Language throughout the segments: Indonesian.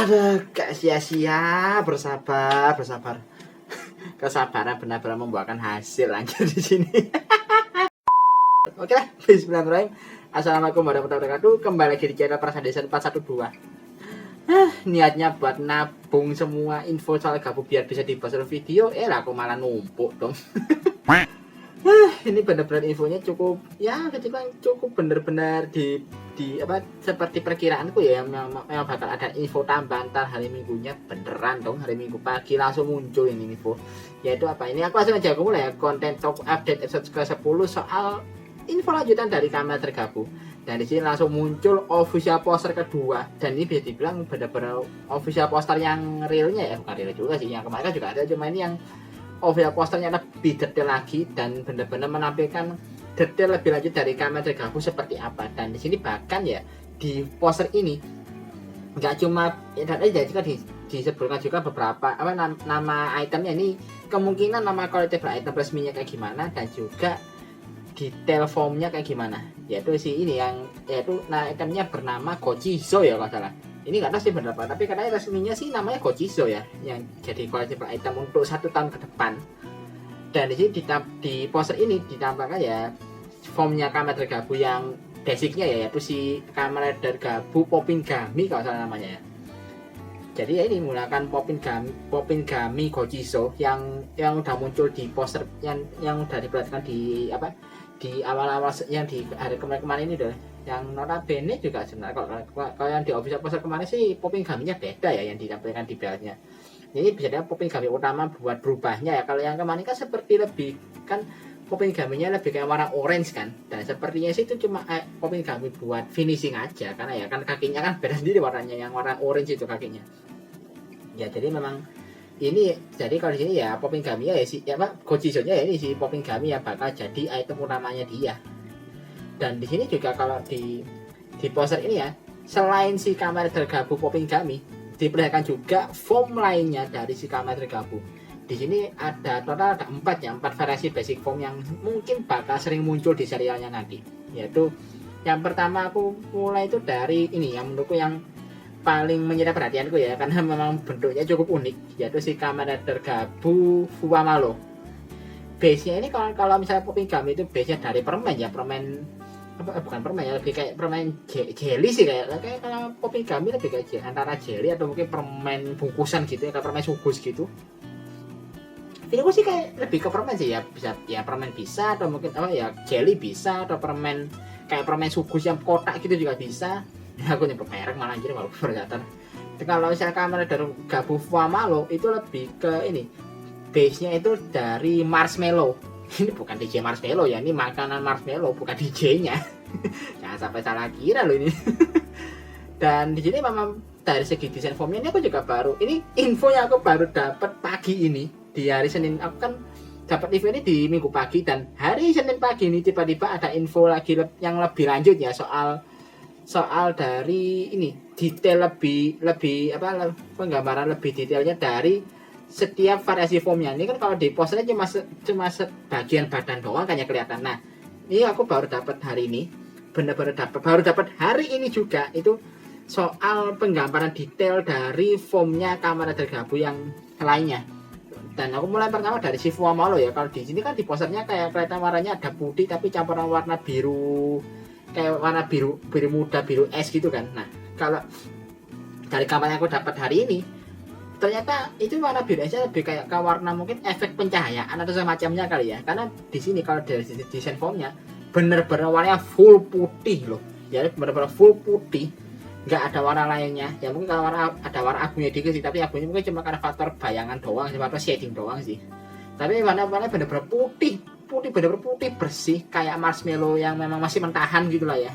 Aduh, gak sia-sia bersabar. Kesabaran benar-benar membuahkan hasil anjir di sini. Oke lah, bismillahirrahmanirrahim. Assalamualaikum warahmatullahi wabarakatuh. Kembali lagi di channel Prasadesan 412. Niatnya buat nabung semua info soal gabung biar bisa dibahas dalam video, lah aku malah numpuk dong. Ini benar-benar infonya cukup, ya cukup benar-benar di apa seperti perkiraanku ya, memang bakal ada info tambahan hari minggunya, beneran dong. Hari minggu pagi langsung muncul ini info, yaitu apa ini, aku langsung aja mulai ya, konten top update episode ke-10 soal info lanjutan dari kamera tergabung. Dan di sini langsung muncul official poster kedua, dan ini bisa dibilang benar-benar official poster yang realnya ya, bukan real juga sih, yang kemarin juga ada, cuma ini yang official posternya lebih detail lagi dan benar-benar menampilkan detail lebih lanjut dari kamera tergabung seperti apa. Dan di sini bahkan ya di poster ini nggak cuma juga disebutkan juga beberapa apa nama itemnya, ini kemungkinan nama collectible item resminya kayak gimana, dan juga detail formnya kayak gimana, yaitu si ini yang yaitu itemnya bernama Gochizo ya kalau salah. Ini nggak tahu sih bener apa, tapi katanya resminya sih namanya Gochizo ya, yang jadi collectible item untuk 1 tahun ke depan. Dan di sini di poster ini ditampilkan ya formnya kamera tergabung yang basicnya ya, yaitu si kamera tergabung Poppingami kalau salah namanya ya. Jadi ya ini menggunakan Poppingami Gochizo yang udah muncul di poster yang udah diperlihatkan di apa di awal-awal yang di hari kemarin ini deh. Yang notabene juga sebenarnya kalau yang di official poster kemarin sih Poppingaminya beda ya yang ditampilkan di beltnya. Ini bisa dilihat Poppingami utama buat berubahnya ya. Kalau yang kemarin kan seperti lebih kan Poppingaminya lebih kayak warna orange kan, dan sepertinya sih itu cuma Poppingami buat finishing aja, karena ya kan kakinya kan beda sendiri warnanya, yang warna orange itu kakinya. Ya jadi memang ini, jadi kalau di sini ya Poppingami ya si ya Pak Gochizo-nya ya ini si Poppingami yang bakal jadi item utamanya dia. Dan di sini juga kalau di poster ini ya, selain si kamera tergabung Poppingami, diperlihatkan juga form lainnya dari si kamera tergabung. Di sini ada total ada 4 variasi basic form yang mungkin bakal sering muncul di serialnya nanti. Yaitu yang pertama aku mulai itu dari ini yang menurutku yang paling menyita perhatianku ya, karena memang bentuknya cukup unik, yaitu si kamera tergabung Fuamalo. Base-nya ini kalau misalnya Poppingami itu base-nya dari permen ya, bukan permen ya, lebih kayak permen jelly sih, kayak kalau Poppingami lebih kayak antara jelly atau mungkin permen bungkusan gitu ya, kayak permen sugus gitu. Aku sih kayak lebih ke permen sih ya, bisa ya permen bisa, atau mungkin ya jelly bisa, atau permen kayak permen sugus yang kotak gitu juga bisa. Ya, aku nyebut merek malah anjir malu berkatan. Kalau misalnya kamera dari gabung Fuamalo itu lebih ke ini, base-nya itu dari marshmallow. Ini bukan DJ marshmallow ya, ini makanan marshmallow, bukan DJ-nya. Jangan sampai salah kira loh ini. Dan di sini memang dari segi desain formnya ini aku juga baru, ini info yang aku baru dapat pagi ini di hari Senin. Aku kan dapat info ini di Minggu pagi, dan hari Senin pagi ini tiba-tiba ada info lagi yang lebih lanjut ya soal dari ini detail lebih apa penggambaran lebih detailnya dari setiap variasi formnya. Ini kan kalau di posternya cuma sebagian badan doang kayaknya kelihatan. Nah, ini aku baru dapat hari ini, benar-benar baru dapat hari ini juga, itu soal penggambaran detail dari formnya kamera tergabung yang lainnya. Dan aku mulai pertama dari si Fuamalo ya. Kalau di sini kan di posternya kayak kelihatan warnanya ada putih tapi campuran warna biru, kayak warna biru muda, biru es gitu kan. Nah, kalau dari gambar yang aku dapat hari ini, ternyata itu warna biru esnya lebih kayak ke warna mungkin efek pencahayaan atau semacamnya kali ya. Karena di sini kalau dari desain formnya bener-bener warnanya full putih loh. Ya bener-bener full putih, nggak ada warna lainnya. Ya mungkin kalau ada warna abunya dikit sih, tapi abunya mungkin cuma karena faktor bayangan doang, faktor shading doang sih. Tapi warna-warnanya bener-bener putih bener-bener putih bersih kayak marshmallow yang memang masih mentahan gitu lah ya.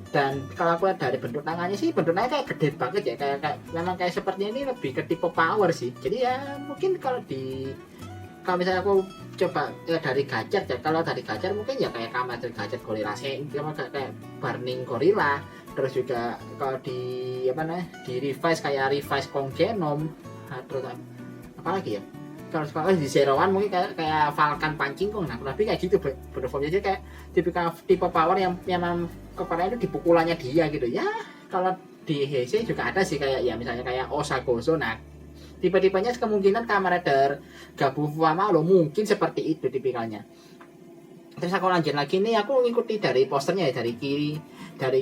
Dan kalau aku lihat dari bentuk tangannya sih, bentuknya kayak gede banget ya, kayak memang kayak sepertinya ini lebih ke tipe power sih. Jadi ya mungkin kalau misalnya aku coba ya dari gajar ya, kalau dari gajar mungkin ya kayak kamera gajar gorilla kayak burning gorilla. Terus juga kalau di revise kayak revise Konggenom, terus apa lagi ya, kalau di Zero One mungkin kayak Falcon pancing kok, nah lebih kayak gitu performnya, jadi kayak tipe power yang memang kepalanya itu di pukulannya dia gitu ya. Kalau di Heisei juga ada sih kayak ya misalnya kayak Osagozo. Nah, tipe-tipenya kemungkinan Kamen Rider Gabu Fuamalo mungkin seperti itu tipikalnya. Terus aku lanjut lagi nih, aku ngikuti dari posternya ya, dari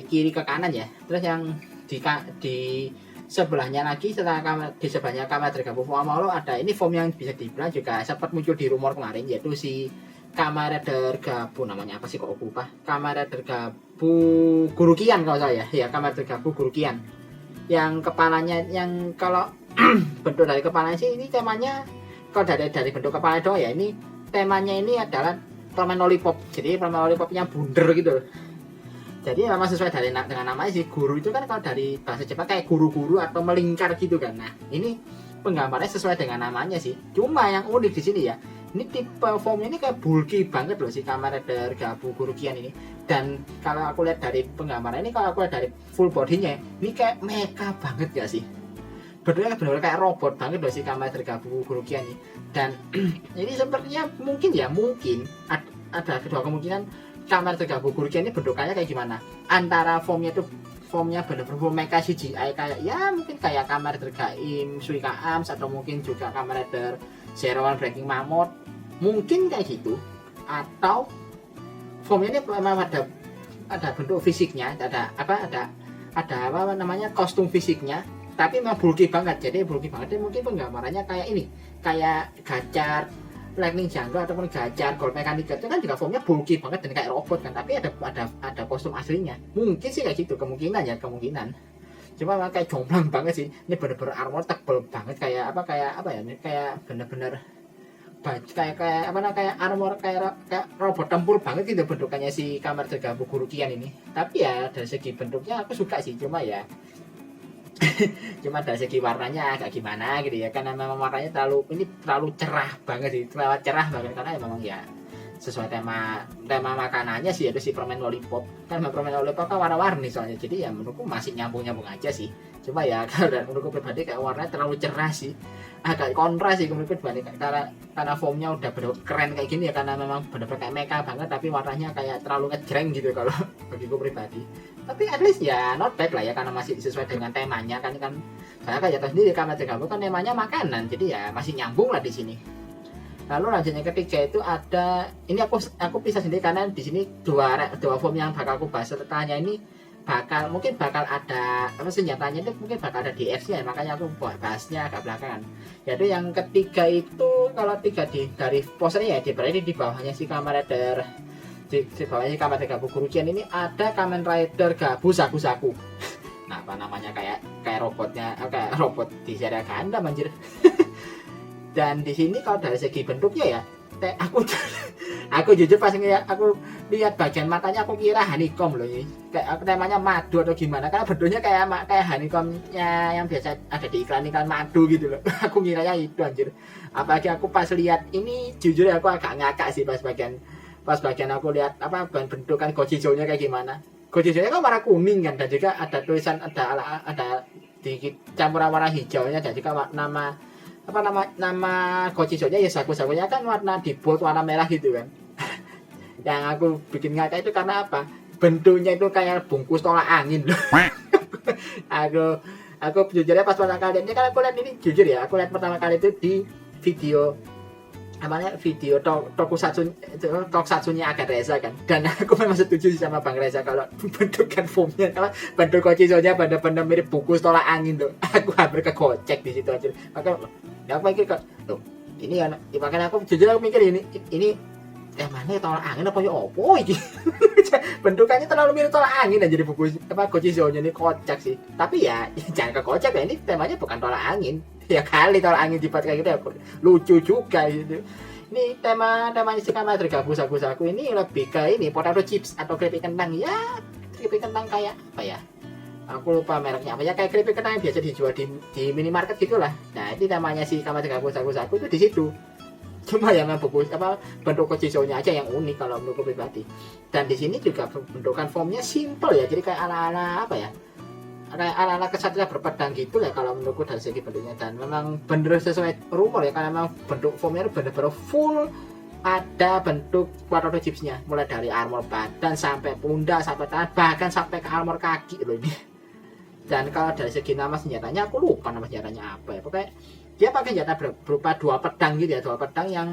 kiri ke kanan ya. Terus yang di sebelahnya lagi, di sebelahnya Kamen Rider Gabu Fuamalo ada ini form yang bisa dibilang juga sempat muncul di rumor kemarin, yaitu si Kamen Rider Gabu, namanya apa sih kok aku lupa. Kamen Rider Gabu Gurukian kalau saya ya, Kamen Rider Gabu Gurukian. Yang kepalanya, yang kalau bentuk dari kepalanya sih ini temanya, kalau dari bentuk kepala doang ya, ini temanya ini adalah permen lollipop. Jadi permen lollipopnya bunder gitu loh. Jadi memang sesuai dengan namanya sih. Guru itu kan kalau dari bahasa Jepang kayak guru-guru atau melingkar gitu kan. Nah, ini penggambarnya sesuai dengan namanya sih. Cuma yang unik di sini ya, ini tipe formnya ini kayak bulky banget loh si Kamen Rider Gabu Gurukian ini. Dan kalau aku lihat dari penggambaran ini, kalau aku lihat dari full bodinya, ini kayak mecha banget gak sih? Benar-benar kayak robot banget loh si Kamen Rider Gabu Gurukian ini. Dan ini sepertinya mungkin ada kedua kemungkinan Kamen Rider Gabu Gurukian ini bentukannya kayak gimana. Antara formnya benar-benar full mecha CGI kayak ya mungkin kayak Kamen Rider Gaim Suika Arms, atau mungkin juga Kamen Rider Zero One Breaking Mammoth, mungkin kayak gitu. Atau formnya ini memang ada bentuk fisiknya, ada apa namanya kostum fisiknya, tapi memang bulky banget. Jadi bulky banget, jadi mungkin penggambarannya kayak ini, kayak Gachar Lightning Jungle ataupun Gachar Gold Mechanica itu kan juga formnya bulky banget dan kayak robot kan, tapi ada kostum aslinya. Mungkin sih kayak gitu, kemungkinan. Cuma memang kayak jomplang banget sih. Ini bener-bener armor tebel banget, kayak apa ya, kayak bener-bener kayak armor kayak robot tempur banget gitu bentukannya si Kamen Rider Gabu Gurukian ini. Tapi ya dari segi bentuknya aku suka sih, cuma dari segi warnanya agak gimana gitu ya, karena memang warnanya terlalu cerah banget sih, terlalu cerah banget, karena ya memang ya sesuai tema makanannya sih, yaitu si permen lollipop. Kan permen lollipop kan warna-warni soalnya, jadi ya menurutku masih nyambung aja sih. Cuma ya kalau menurutku pribadi kayak warnanya terlalu cerah sih, agak kontras sih menurutku dibanding karena formnya udah bener keren kayak gini ya, karena memang bener-bener kayak mecha banget, tapi warnanya kayak terlalu ngejreng gitu kalau bagiku pribadi. Tapi at least ya not bad lah ya, karena masih sesuai dengan temanya kan saya kan jatuh sendiri Kamen Rider Gabu kan temanya makanan, jadi ya masih nyambung lah di sini. Lalu lanjutnya ketiga itu ada ini, aku pisah sendiri karena di sini dua form yang bakal aku bahas setelahnya ini mungkin bakal ada apa, senjatanya itu mungkin bakal ada DX-nya, makanya aku bahasnya agak belakangan. Yaitu yang ketiga itu, kalau dari posternya ya berarti di bawahnya si Kamen Rider di bawahnya si Kamen Rider Gabu Gurukian ini ada Kamen Rider Gabu Saku. Nah, apa namanya kayak robotnya, kayak robot di serial Gundam anjir. Dan di sini kalau dari segi bentuknya ya, aku jujur pas aku lihat bagian matanya aku kira honeycomb loh ini. Kayak temanya madu atau gimana, karena bentuknya kayak honeycombnya yang biasa ada di iklan madu gitu loh. Aku ngiranya itu anjir. Apalagi aku pas lihat ini, jujur ya aku agak ngakak sih pas bagian aku lihat apa bentukan Gojijo-nya kayak gimana. Gojijo-nya kan warna kuning kan, dan juga ada tulisan, ada dikit campuran warna hijaunya, dan juga nama Gojijo-nya ya saku-sakunya kan warna di bold warna merah gitu kan. Yang aku bikin ngakak itu karena apa? Bentuknya itu kayak bungkus tolak angin loh. aku jujurnya pas pertama kali ini kan aku lihat ini, jujur ya aku lihat pertama kali itu di video tokusatsunya Agan Reza kan, dan aku memang setuju sama Bang Reza kalau bentukan formnya bentuk Gojijo-nya benar-benar mirip bungkus tolak angin tuh. Aku hampir kegocek di situ aja. Maka aku mikir kok ini ya, makanya aku jujur aku mikir ini mana tolak angin apa ya opo iki. Bentukannya terlalu mirip tolak angin aja di bungkus Gojijo-nya ini, kocak sih. Tapi ya jangan kekocak ya, ini temanya bukan tolak angin. Ya kali tolak angin dibuat kayak gitu ya lucu juga gitu. Ini temanya si Kamen Rider Gabu Saku ini lebih ke ini potato chips atau keripik kentang ya, keripik kentang kayak apa ya, aku lupa mereknya apa ya, kayak keripik kentang yang biasa dijual di minimarket gitulah. Nah itu namanya si Kamen Rider Gabu Saku itu di situ. Cuma ya memang bentuk Gojijo-nya aja yang unik kalau menurutku pribadi. Dan di sini juga bentukan formnya simple ya, jadi kayak ala-ala apa ya, kayak ala-ala kesatria berpedang gitu ya kalau menurutku dari segi bentuknya. Dan memang bener sesuai rumor ya, karena memang bentuk formnya bener-bener full ada bentuk potato chipsnya, mulai dari armor badan sampai pundak sampai tangan, bahkan sampai ke armor kaki loh ini. Dan kalau dari segi nama senjatanya aku lupa nama senjatanya apa ya, pokoknya dia pakai senjata berupa 2 pedang gitu ya, 2 pedang yang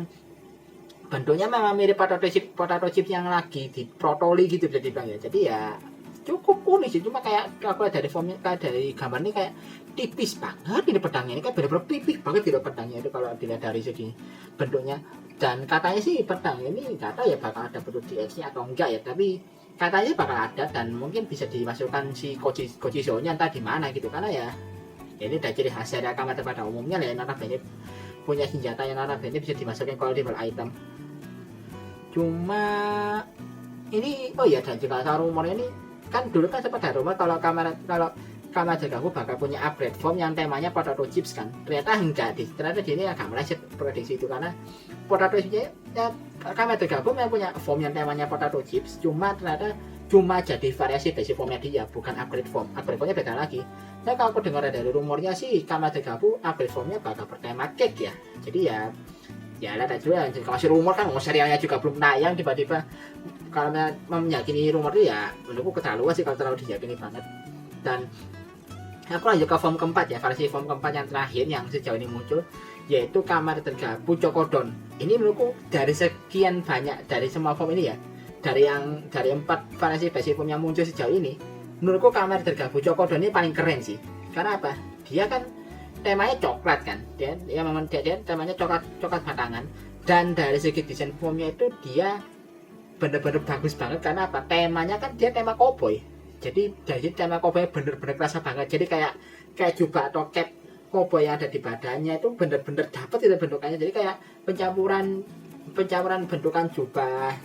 bentuknya memang mirip potato chip yang lagi di protoli gitu bisa dibilang ya. Jadi ya cukup unik sih, cuma kayak kalau dari formnya, kayak dari gambar ini kayak tipis banget ini pedangnya, ini kayak bener-bener tipis banget gitu pedangnya itu kalau dilihat dari segi bentuknya. Dan katanya sih pedang ini nggak tahu ya bakal ada bentuk DX-nya atau enggak ya, tapi katanya bakal ada dan mungkin bisa dimasukkan si Kojiso-nya entah di mana gitu, karena ya ini udah ciri khas dari Kamehameha pada umumnya ya, notabene punya senjata yang notabene bisa dimasukin collectible item. Cuma ini oh ya, dan juga soal rumornya ini kan dulu kan sempat ada rumor kalau Kamehameha Degaku bakal punya upgrade form yang temanya potato chips kan. Ternyata enggak, ternyata di ini agak meleset prediksi itu, karena potato chipsnya ya, Kamehameha Degaku memang punya form yang temanya potato chips, cuma ternyata cuma jadi variasi basic formnya dia, bukan upgrade form. Upgrade formnya beda lagi. Nah kalau aku dengar dari rumornya sih Kamehameha Degaku upgrade formnya bakal bertema cake ya. Jadi ya lihat aja, masih rumor kan, serialnya juga belum tayang, tiba-tiba kalau meyakini rumor itu ya menurutku keterlaluan sih kalau terlalu diyakini banget. Dan aku lanjut ke form keempat ya, variasi form keempat yang terakhir yang sejauh ini muncul, yaitu Kamehameha Degaku Chokodon. Ini menurutku dari sekian banyak, dari semua form ini ya, dari 4 variasi basic form yang muncul sejauh ini, menurutku Kamehameha Degaku Chokodon ini paling keren sih. Karena apa? Dia kan temanya coklat kan, dia memang dia temanya coklat batangan, dan dari segi desain formnya itu dia bener-bener bagus banget. Karena apa? Temanya kan dia tema cowboy. Jadi dari tema cowboy bener-bener kerasa banget. Jadi kayak jubah atau cap cowboy yang ada di badannya itu bener-bener dapet itu bentukannya. Jadi kayak pencampuran bentukan jubah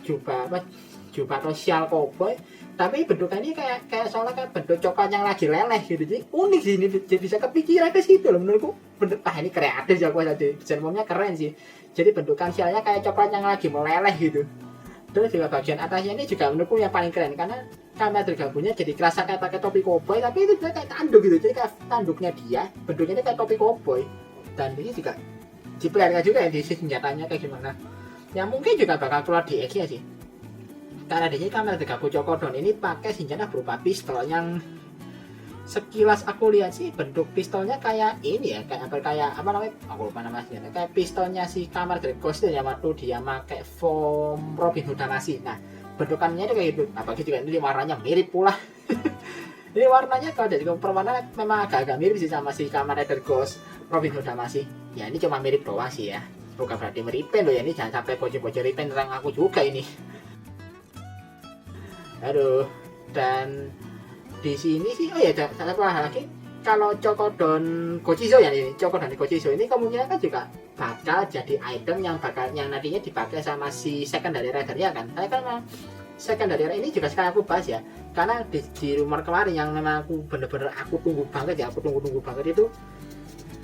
atau sial cowboy, tapi bentukannya kayak soalnya kayak bentuk coklat yang lagi leleh gitu. Jadi unik sih, ini bisa kepikiran ke situ loh menurutku. Ini kreatif ya, jadi desain formnya keren sih. Jadi bentukan sialnya kayak coklat yang lagi meleleh gitu. Terus juga bagian atasnya ini juga menurutku yang paling keren, karena Kamehameha Degakunya jadi kerasa kayak pakai topi cowboy, tapi itu kayak tanduk gitu. Jadi kayak tanduknya dia bentuknya itu kayak topi cowboy. Dan ini juga diperlihatkan juga ya di senjatanya kayak gimana. Yang mungkin juga bakal keluar di X-nya sih. Karena di sini Kamehameha Degaku Chokodon ini pakai senjata berupa pistol yang sekilas aku lihat sih bentuk pistolnya kayak ini ya, kayak apa namanya, aku lupa namanya, kayak pistolnya si Kamehameha Ghost yang waktu dia pakai form Robin Hood Damacy. Nah bentukannya itu kayak gitu, apalagi juga ini warnanya mirip pula. Ini warnanya kalau dari perwarnaan memang agak mirip sih sama si Kamehameha Ghost Robin Hood Damacy. Ya ini cuma mirip doang sih ya, bukan berarti meripin loh ya, ini jangan sampai bocor-bocor ripin tentang aku juga ini. Aduh. Dan di sini sih oh ya, satu hal lagi, kalau Chokodon Gochiso ya, ini Chokodon Gochiso ini kemungkinan kan juga bakal jadi item yang nantinya dipakai sama si secondary rider-nya kan. Saya kan secondary rider ini juga sekarang aku bahas ya, karena di rumor kemarin yang memang aku bener-bener aku tunggu banget ya, aku tunggu banget itu,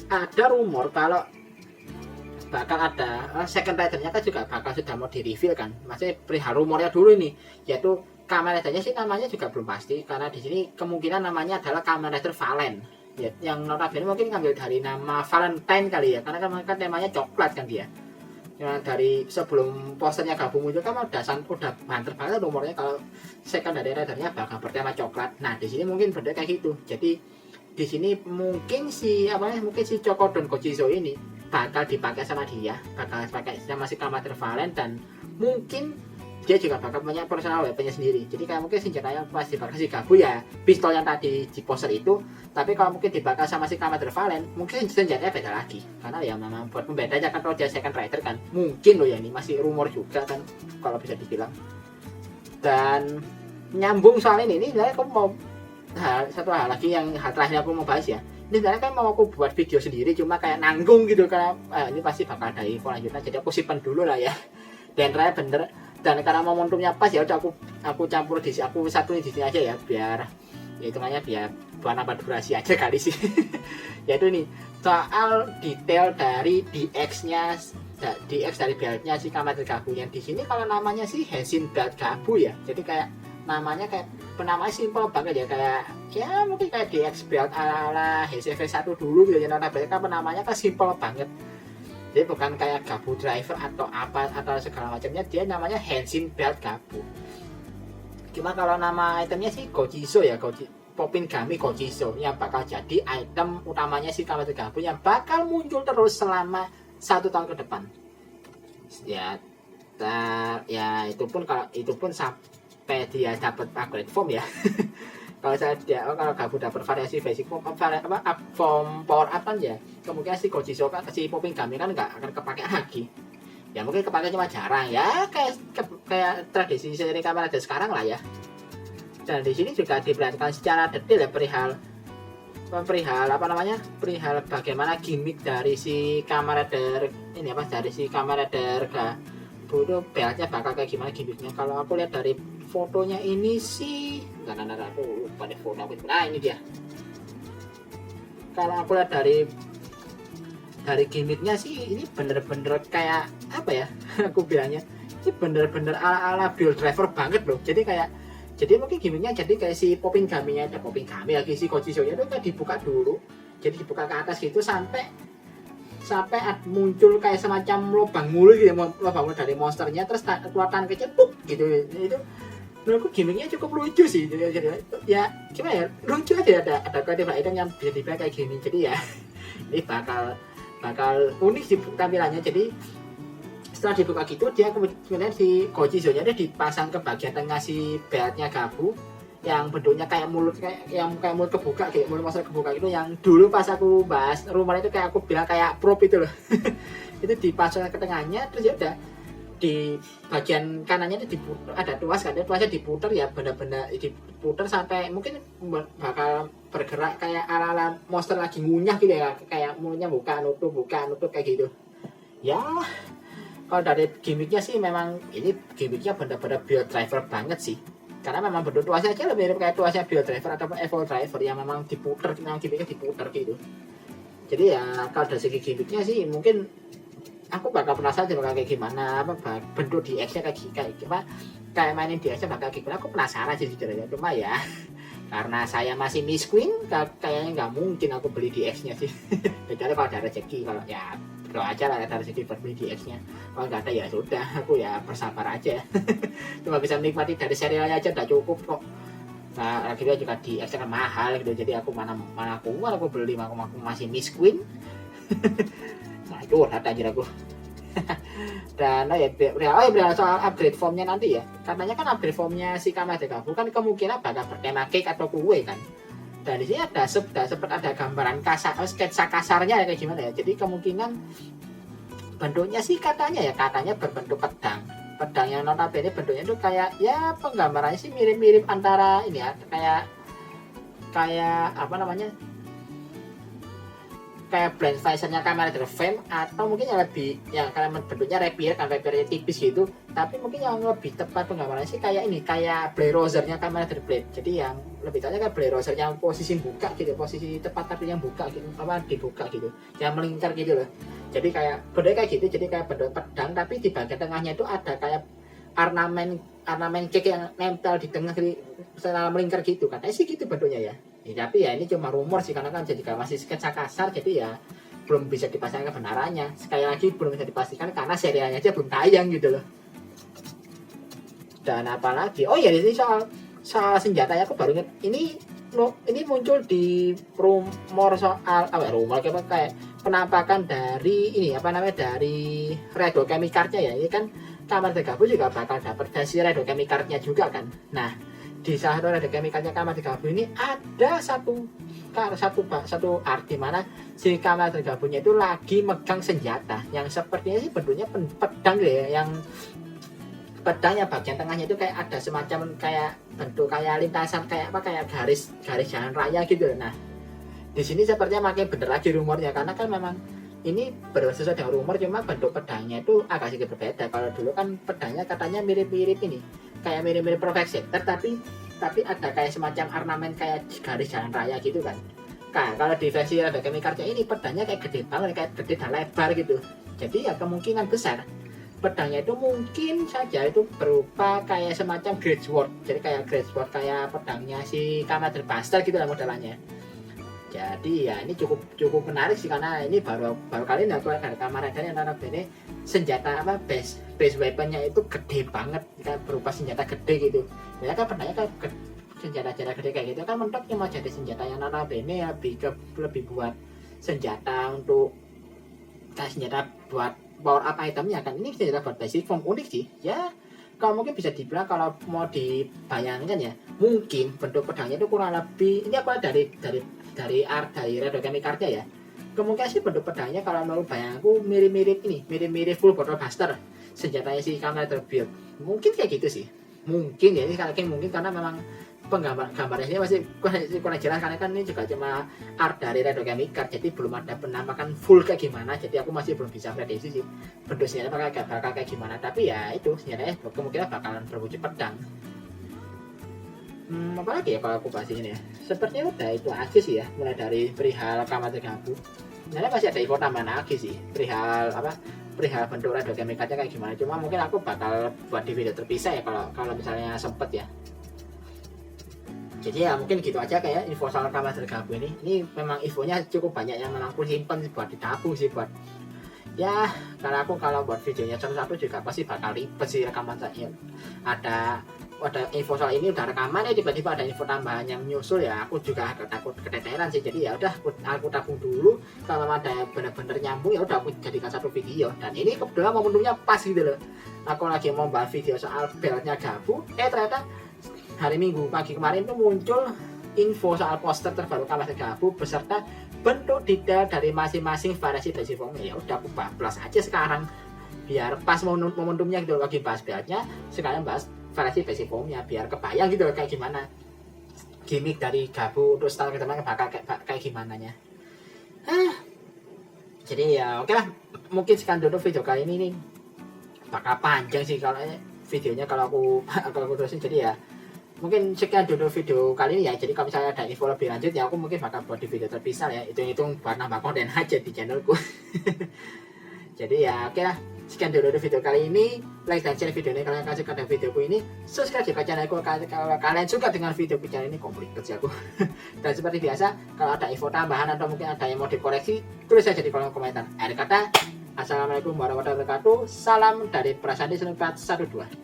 ada rumor kalau bakal ada second rider-nya kan juga bakal sudah mau di reveal kan. Maksudnya perihal rumornya dulu ini, yaitu Kamen Rider-nya sih namanya juga belum pasti, karena di sini kemungkinan namanya adalah Kamen Rider Valen. Ya, yang notabene mungkin ngambil dari nama Valentine kali ya, karena kan temanya coklat kan dia. Ya, dari sebelum posternya gabung itu kan udah banter banget rumornya kalau secondary rider-nya bakal bertema coklat. Nah, di sini mungkin bener kayak gitu. Jadi di sini mungkin si Chokodon Gochiso ini bakal dipakai sama dia, bakal dipakai sama si Kamen Rider Valen, dan mungkin dia juga bakal punya personal weaponnya sendiri. Jadi kayak mungkin senjatanya pasti bakal si Gabu ya pistol yang tadi di poster itu, tapi kalau mungkin dibakar sama si Kamen Rider Valen, mungkin senjatanya beda lagi, karena ya memang buat pembedanya kan kalau dia second rider kan, mungkin loh ya, ini masih rumor juga kan kalau bisa dibilang. Dan nyambung soal ini sebenarnya aku mau satu hal lagi yang terakhir aku mau bahas ya. Ini sebenarnya kan mau aku buat video sendiri, cuma kayak nanggung gitu, karena ini pasti bakal ada info lanjutan, jadi aku simpen dulu lah ya. Dan ternyata bener, dan karena momentumnya pas ya udah aku campur aku satuin di sini aja ya, biar ya hitungannya biar buat nambah durasi aja kali sih. Yaitu ini soal detail dari DX-nya, DX dari beltnya si Kamehameha Degaku yang di sini kalau namanya sih Henshin Belt Gabu ya. Jadi kayak namanya kayak penamanya simple banget ya, kayak ya mungkin kayak DX belt ala HCV1 dulu gitu ya. Notabene kan penamanya kan simple banget. Jadi bukan kayak Gabu Driver atau apa atau segala macamnya, dia namanya Henshin Belt Gabu. Cuma kalau nama itemnya sih Gochiso ya, Popingami Gojizo yang bakal jadi item utamanya si Kamen yang bakal muncul terus selama 1 tahun ke depan. Ya, ya itu pun sampai dia dapat upgrade form ya. Kalau kalau Gabu dapat variasi basic form, form power up kan ya, kemungkinan si Gojizo kan si Popingami kan nggak akan kepake lagi. Ya mungkin kepake cuma jarang ya, kayak tradisi seri Kamen Rider sekarang lah ya. Dan di sini juga diperlihatkan secara detail ya perihal bagaimana gimmick dari si Kamen Rider ini dari si Kamen Rider Gabu itu beltnya bakal kayak gimana gimmicknya. Kalau aku lihat dari fotonya ini sih aku lupa deh foto aku. Nah ini dia. Kalau aku lihat dari gimmicknya sih ini bener-bener kayak apa ya aku bilangnya ini bener-bener ala build driver banget loh. Jadi mungkin gimmicknya jadi kayak si Popingami-nya ada Popingami lagi si Gojizo-nya itu kayak dibuka dulu, jadi dibuka ke atas gitu sampai muncul kayak semacam lubang mulut gitu, lubang mulut dari monsternya, terus keluarkan kecil gitu. Itu menurutku gimmicknya cukup lucu sih. Jadi ya gimana ya, lucu aja, ada kreatif item yang bisa dibilang kayak gini. Jadi ya ini bakal unik sih tampilannya. Jadi setelah dibuka gitu, dia kemudian si Gojizo-nya dia dipasang ke bagian tengah si beltnya Gabu yang bentuknya kayak mulut mulut kebuka, kayak mulut monster kebuka gitu, yang dulu pas aku bahas rumah itu kayak aku bilang kayak prop itu loh. Itu dipasang ke tengahnya, terus ya udah di bagian kanannya itu ada tuas kan, tuasnya diputar ya, benar-benar diputar sampai mungkin bakal bergerak kayak ala monster lagi ngunyah gitu ya, kayak mulutnya buka nutup kayak gitu ya. Kalau dari gimmicknya sih memang ini gimmicknya benar-benar build driver banget sih, karena memang bentuk tuasnya aja lebih mirip kayak tuasnya build driver ataupun evil driver yang memang diputer, memang gimmicknya diputer gitu. Jadi ya kalau dari segi gimmicknya sih mungkin aku bakal penasaran bakal kayak gimana, bentuk DX-nya kayak mainin DX-nya bakal kayak gimana. Aku penasaran sih jujurnya, cuma ya karena saya masih Miss Queen kayaknya nggak mungkin aku beli DX-nya sih. Kecuali kalau ada rezeki, kalau ya doa aja lah ada rezeki buat beli DX-nya. Kalau nggak ada ya sudah, aku ya bersabar aja. Cuma bisa menikmati dari serialnya aja udah cukup kok. Nah akhirnya juga DX kan mahal gitu, jadi aku mana aku beli, aku masih Miss Queen. Nah itu ada aja aku. Dan soal upgrade formnya nanti ya, katanya kan upgrade formnya si Kamen Rider Gabu kan kemungkinan bakal bertema cake atau kue kan. Dan di sini sempat ada gambaran sketsa kasarnya ya kayak gimana ya. Jadi kemungkinan bentuknya sih katanya berbentuk pedang yang notabene bentuknya itu kayak ya, penggambarannya sih mirip-mirip antara ini ya, kayak apa namanya, kayak blend visornya Kamen Rider Fame, atau mungkin yang lebih yang karena bentuknya rapiernya tipis gitu, tapi mungkin yang lebih tepat penggambarannya sih kayak ini, kayak Blade Roser-nya Kamen Rider Blade. Jadi yang lebih tanya kayak Blade Roser yang posisi buka gitu, posisi tepat tapi yang buka gitu, dibuka gitu, yang melingkar gitu loh. Jadi kayak bentuknya kayak gitu, jadi kayak bentuk pedang tapi di bagian tengahnya itu ada kayak ornamen cake yang nempel di tengah secara melingkar gitu, katanya sih gitu bentuknya ya. Ya, tapi ya ini cuma rumor sih, karena kan jadi masih sketsa kasar, jadi ya belum bisa dipastikan kebenarannya. Sekali lagi belum bisa dipastikan karena serialnya aja belum tayang gitu loh. Dan apalagi, oh ya ini soal senjata ya, aku baru ingat ini muncul di rumor soal rumor kayak penampakan dari ini dari Redo Chemicard-nya ya. Ini kan Kamen Rider Gabu juga bakal dapat versi Redo Chemicard-nya juga kan. Nah di salah satu Redo Chemicard-nya Kamen Rider Gabu ini ada satu art di mana si Kamen Rider Gabu-nya itu lagi megang senjata yang sepertinya sih bentuknya pedang gitu ya, yang pedangnya bagian tengahnya itu kayak ada semacam kayak bentuk kayak lintasan kayak garis jalan raya gitu. Nah di sini sepertinya makin bener lagi rumornya, karena kan memang ini sesuai dengan rumor, cuma bentuk pedangnya itu agak sedikit berbeda. Kalau dulu kan pedangnya katanya mirip-mirip ini, kayak mirip-mirip Perfect Center, tapi ada kayak semacam ornamen kayak garis jalan raya gitu kan. Nah kalau di versi Redo Chemicard-nya ini pedangnya kayak gede banget, kayak gede dan lebar gitu. Jadi ya kemungkinan besar pedangnya itu mungkin saja itu berupa kayak semacam Great Sword. Jadi kayak Great Sword kayak pedangnya si Kamen Rider Buster gitu lah modelannya. Jadi ya ini cukup menarik sih, karena ini baru kali ini aku ada Kamen Rider yang notabene senjata base weaponnya itu gede banget, kayak berupa senjata gede gitu. Ya kan pedangnya kan senjata-senjata gede kayak gitu kan mentok cuma jadi senjata yang notabene lebih buat senjata untuk kayak senjata buat power up itemnya kan. Ini senjata buat basic form, unik sih ya. Kalau mungkin bisa dibilang kalau mau dibayangkan ya, mungkin bentuk pedangnya itu kurang lebih, ini apa dari art dari Red Okami Card-nya ya. Kemungkinan sih bentuk pedangnya kalau menurut bayanganku mirip-mirip full bottle buster senjatanya si Kamen Rider Build. Mungkin kayak gitu sih. Mungkin ya, ini kayak mungkin karena memang gambarnya ini masih kurang jelas karena kan ini juga cuma art dari Red Okami Card, jadi belum ada penampakan full kayak gimana, jadi aku masih belum bisa prediksi sih bentuk senjata bakal kayak gimana. Tapi ya itu senjatanya kemungkinan bakalan berwujud pedang. Apalagi ya kalau aku bahas ini ya, sepertinya udah itu aja sih ya, mulai dari perihal Kamen Rider Gabu. Sebenarnya masih ada info tambahan lagi sih perihal bentuk Red Okami Card-nya kayak gimana, cuma mungkin aku bakal buat di video terpisah ya kalau misalnya sempet ya. Jadi ya mungkin gitu aja kayak info soal Kamen Rider Gabu ini. Ini memang infonya cukup banyak yang memang aku simpen buat ditabung sih, buat ya kalau buat videonya satu-satu juga pasti bakal ribet sih rekaman saya. Ada info soal ini udah rekaman ya, tiba-tiba ada info tambahan yang menyusul ya, aku juga agak takut keteteran sih. Jadi ya udah aku tabung dulu, kalau ada bener-bener nyambung ya udah aku jadikan satu video. Dan ini kebetulan momentumnya pas gitu loh, aku lagi mau bahas video soal beltnya Gabu, ternyata hari Minggu pagi kemarin tuh muncul info soal poster terbaru Kamen Rider Gabu beserta bentuk detail dari masing-masing variasi basic form. Ya udah aku bablas aja sekarang biar pas momentumnya gitu, lagi bahas beltnya sekarang bahas variasi basic formnya biar kebayang gitu kayak gimana gimmick dari Gabu untuk style ke depan bakal kayak gimana nya. Jadi ya oke lah, mungkin sekian dulu video kali ini nih, bakal panjang sih kalau videonya kalau aku terusin. Jadi ya mungkin sekian dulu video kali ini ya. Jadi kalau misalnya ada info lebih lanjut ya aku mungkin bakal buat di video terpisah ya, hitung-hitung buat nambah konten aja di channelku. Jadi ya oke lah, sekian dulu video kali ini. Like dan share video ini kalau kalian suka dengan videoku ini, subscribe juga channelku kalau kalian suka dengan videoku. Channel ini komplikat sih aku. Dan seperti biasa, kalau ada info tambahan atau mungkin ada yang mau dikoreksi, tulis saja di kolom komentar. Akhir kata, assalamualaikum warahmatullahi wabarakatuh. Salam dari Prasandi 1412.